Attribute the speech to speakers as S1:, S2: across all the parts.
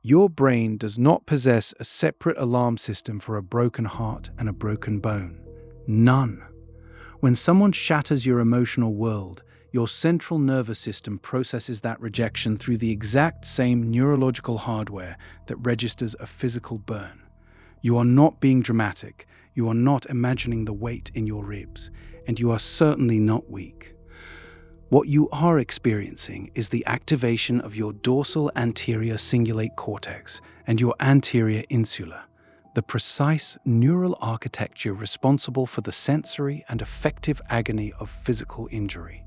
S1: Your brain does not possess a separate alarm system for a broken heart and a broken bone. None. When someone shatters your emotional world, your central nervous system processes that rejection through the exact same neurological hardware that registers a physical burn. You are not being dramatic, you are not imagining the weight in your ribs, and you are certainly not weak. What you are experiencing is the activation of your dorsal anterior cingulate cortex and your anterior insula, the precise neural architecture responsible for the sensory and affective agony of physical injury.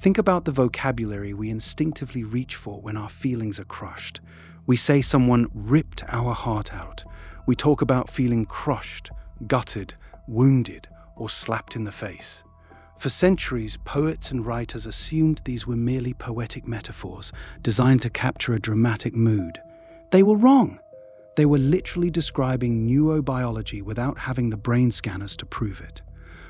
S1: Think about the vocabulary we instinctively reach for when our feelings are crushed. We say someone ripped our heart out. We talk about feeling crushed, gutted, wounded, or slapped in the face. For centuries, poets and writers assumed these were merely poetic metaphors designed to capture a dramatic mood. They were wrong. They were literally describing neurobiology without having the brain scanners to prove it.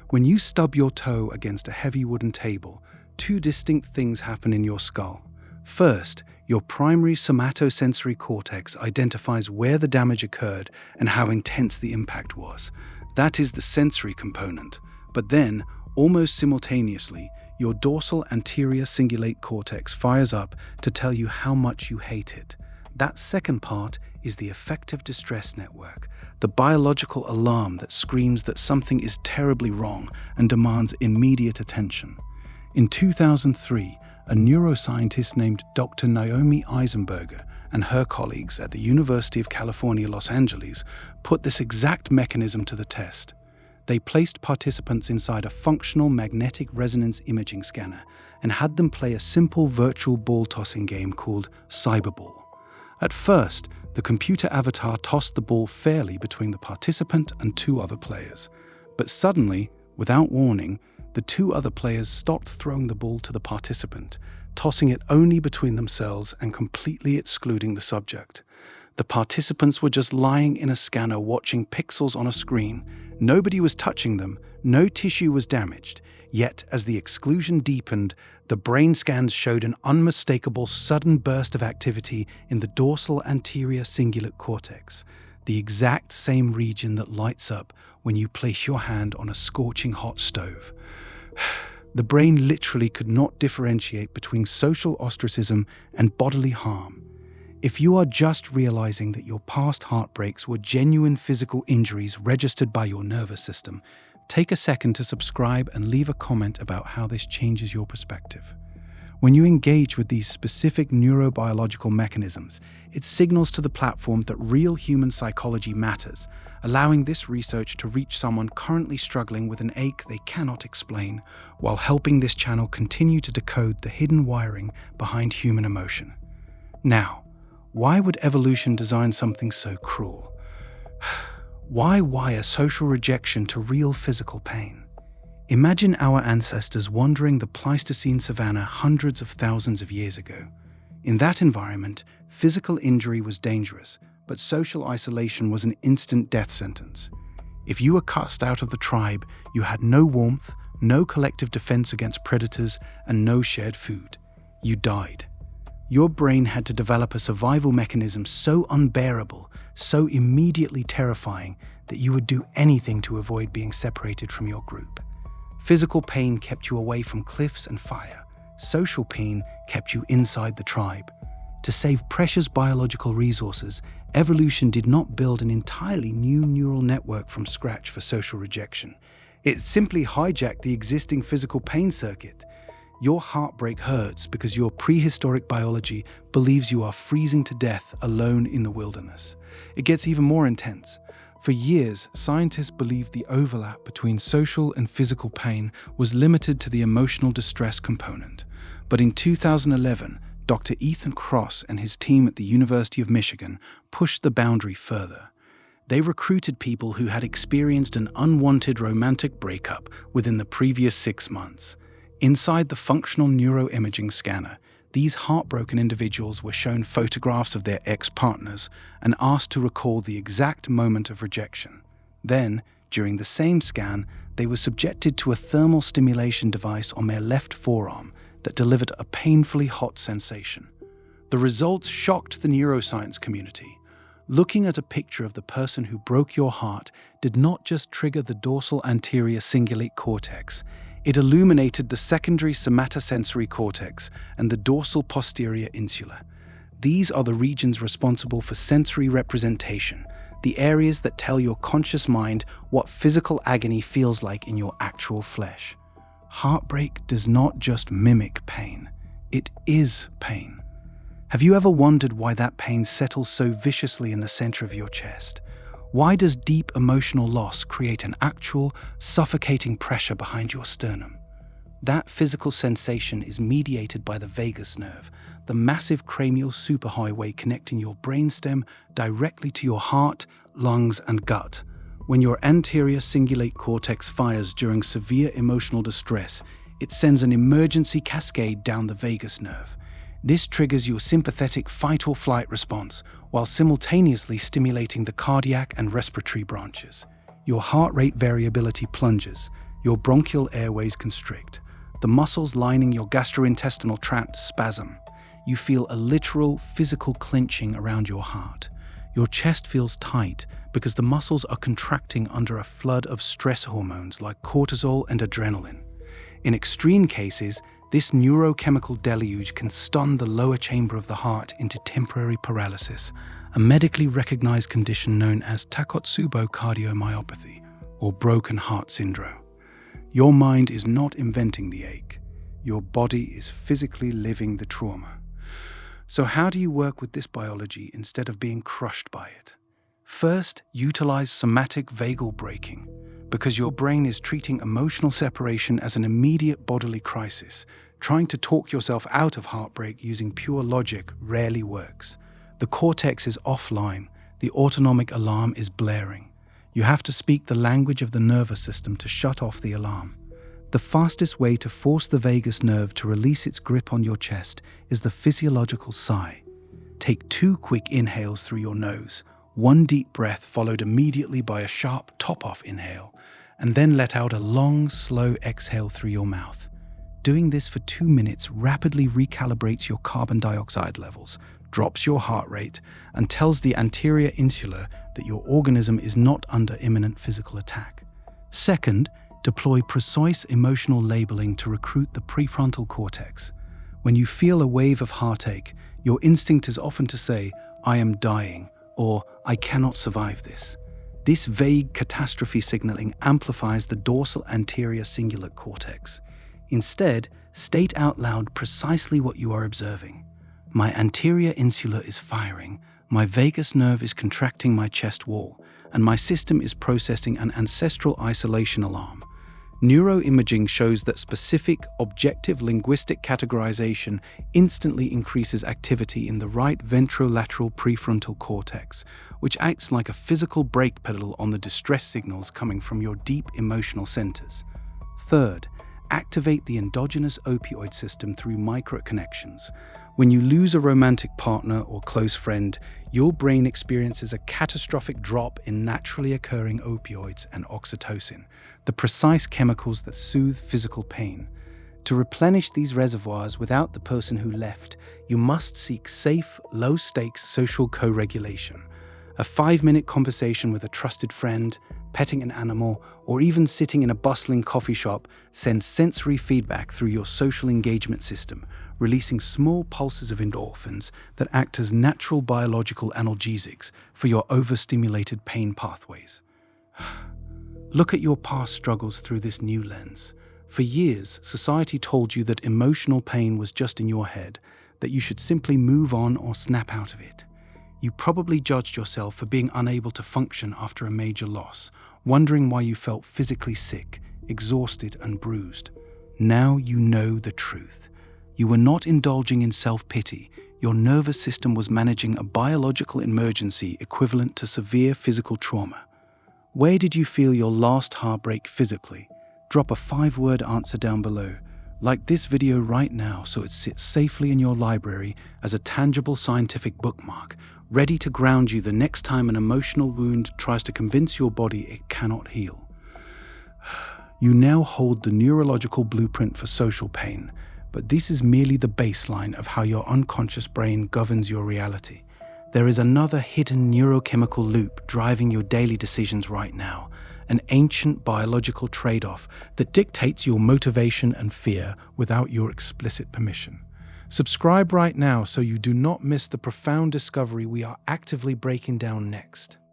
S1: When you stub your toe against a heavy wooden table, two distinct things happen in your skull. First, your primary somatosensory cortex identifies where the damage occurred and how intense the impact was. That is the sensory component. But then, almost simultaneously, your dorsal anterior cingulate cortex fires up to tell you how much you hate it. That second part is the affective distress network, the biological alarm that screams that something is terribly wrong and demands immediate attention. In 2003, a neuroscientist named Dr. Naomi Eisenberger and her colleagues at the University of California, Los Angeles, put this exact mechanism to the test. They placed participants inside a functional magnetic resonance imaging scanner and had them play a simple virtual ball-tossing game called Cyberball. At first, the computer avatar tossed the ball fairly between the participant and two other players. But suddenly, without warning, the two other players stopped throwing the ball to the participant, tossing it only between themselves and completely excluding the subject. The participants were just lying in a scanner watching pixels on a screen. Nobody was touching them, no tissue was damaged. Yet, as the exclusion deepened, the brain scans showed an unmistakable sudden burst of activity in the dorsal anterior cingulate cortex, the exact same region that lights up when you place your hand on a scorching hot stove. The brain literally could not differentiate between social ostracism and bodily harm. If you are just realizing that your past heartbreaks were genuine physical injuries registered by your nervous system, take a second to subscribe and leave a comment about how this changes your perspective. When you engage with these specific neurobiological mechanisms, it signals to the platform that real human psychology matters, allowing this research to reach someone currently struggling with an ache they cannot explain, while helping this channel continue to decode the hidden wiring behind human emotion. Now, why would evolution design something so cruel? Why wire social rejection to real physical pain? Imagine our ancestors wandering the Pleistocene savanna hundreds of thousands of years ago. In that environment, physical injury was dangerous, but social isolation was an instant death sentence. If you were cast out of the tribe, you had no warmth, no collective defense against predators, and no shared food. You died. Your brain had to develop a survival mechanism so unbearable, so immediately terrifying, that you would do anything to avoid being separated from your group. Physical pain kept you away from cliffs and fire. Social pain kept you inside the tribe. To save precious biological resources, evolution did not build an entirely new neural network from scratch for social rejection. It simply hijacked the existing physical pain circuit. Your heartbreak hurts because your prehistoric biology believes you are freezing to death alone in the wilderness. It gets even more intense. For years, scientists believed the overlap between social and physical pain was limited to the emotional distress component. But in 2011, Dr. Ethan Kross and his team at the University of Michigan pushed the boundary further. They recruited people who had experienced an unwanted romantic breakup within the previous 6 months. Inside the functional neuroimaging scanner, these heartbroken individuals were shown photographs of their ex-partners and asked to recall the exact moment of rejection. Then, during the same scan, they were subjected to a thermal stimulation device on their left forearm that delivered a painfully hot sensation. The results shocked the neuroscience community. Looking at a picture of the person who broke your heart did not just trigger the dorsal anterior cingulate cortex, it illuminated the secondary somatosensory cortex and the dorsal posterior insula. These are the regions responsible for sensory representation, the areas that tell your conscious mind what physical agony feels like in your actual flesh. Heartbreak does not just mimic pain, it is pain. Have you ever wondered why that pain settles so viciously in the center of your chest? Why does deep emotional loss create an actual, suffocating pressure behind your sternum? That physical sensation is mediated by the vagus nerve, the massive cranial superhighway connecting your brainstem directly to your heart, lungs, and gut. When your anterior cingulate cortex fires during severe emotional distress, it sends an emergency cascade down the vagus nerve. This triggers your sympathetic fight-or-flight response, while simultaneously stimulating the cardiac and respiratory branches. Your heart rate variability plunges, your bronchial airways constrict, the muscles lining your gastrointestinal tract spasm. You feel a literal physical clenching around your heart. Your chest feels tight because the muscles are contracting under a flood of stress hormones like cortisol and adrenaline. In extreme cases, this neurochemical deluge can stun the lower chamber of the heart into temporary paralysis, a medically recognized condition known as Takotsubo cardiomyopathy, or broken heart syndrome. Your mind is not inventing the ache. Your body is physically living the trauma. So how do you work with this biology instead of being crushed by it? First, utilize somatic vagal braking. Because your brain is treating emotional separation as an immediate bodily crisis, trying to talk yourself out of heartbreak using pure logic rarely works. The cortex is offline, the autonomic alarm is blaring. You have to speak the language of the nervous system to shut off the alarm. The fastest way to force the vagus nerve to release its grip on your chest is the physiological sigh. Take 2 quick inhales through your nose, 1 deep breath followed immediately by a sharp top-off inhale, and then let out a long, slow exhale through your mouth. Doing this for 2 minutes rapidly recalibrates your carbon dioxide levels, drops your heart rate, and tells the anterior insula that your organism is not under imminent physical attack. Second, deploy precise emotional labeling to recruit the prefrontal cortex. When you feel a wave of heartache, your instinct is often to say, "I am dying," or "I cannot survive this." This vague catastrophe signaling amplifies the dorsal anterior cingulate cortex. Instead, state out loud precisely what you are observing. My anterior insula is firing, my vagus nerve is contracting my chest wall, and my system is processing an ancestral isolation alarm. Neuroimaging shows that specific, objective linguistic categorization instantly increases activity in the right ventrolateral prefrontal cortex, which acts like a physical brake pedal on the distress signals coming from your deep emotional centers. Third, activate the endogenous opioid system through microconnections. When you lose a romantic partner or close friend, your brain experiences a catastrophic drop in naturally occurring opioids and oxytocin, the precise chemicals that soothe physical pain. To replenish these reservoirs without the person who left, you must seek safe, low-stakes social co-regulation. A 5-minute conversation with a trusted friend, petting an animal, or even sitting in a bustling coffee shop sends sensory feedback through your social engagement system, releasing small pulses of endorphins that act as natural biological analgesics for your overstimulated pain pathways. Look at your past struggles through this new lens. For years, society told you that emotional pain was just in your head, that you should simply move on or snap out of it. You probably judged yourself for being unable to function after a major loss, wondering why you felt physically sick, exhausted, and bruised. Now you know the truth. You were not indulging in self-pity. Your nervous system was managing a biological emergency equivalent to severe physical trauma. Where did you feel your last heartbreak physically? Drop a 5-word answer down below. Like this video right now so it sits safely in your library as a tangible scientific bookmark, ready to ground you the next time an emotional wound tries to convince your body it cannot heal. You now hold the neurological blueprint for social pain, But this is merely the baseline of how your unconscious brain governs your reality. There is another hidden neurochemical loop driving your daily decisions right now, an ancient biological trade-off that dictates your motivation and fear without your explicit permission. Subscribe right now so you do not miss the profound discovery we are actively breaking down next.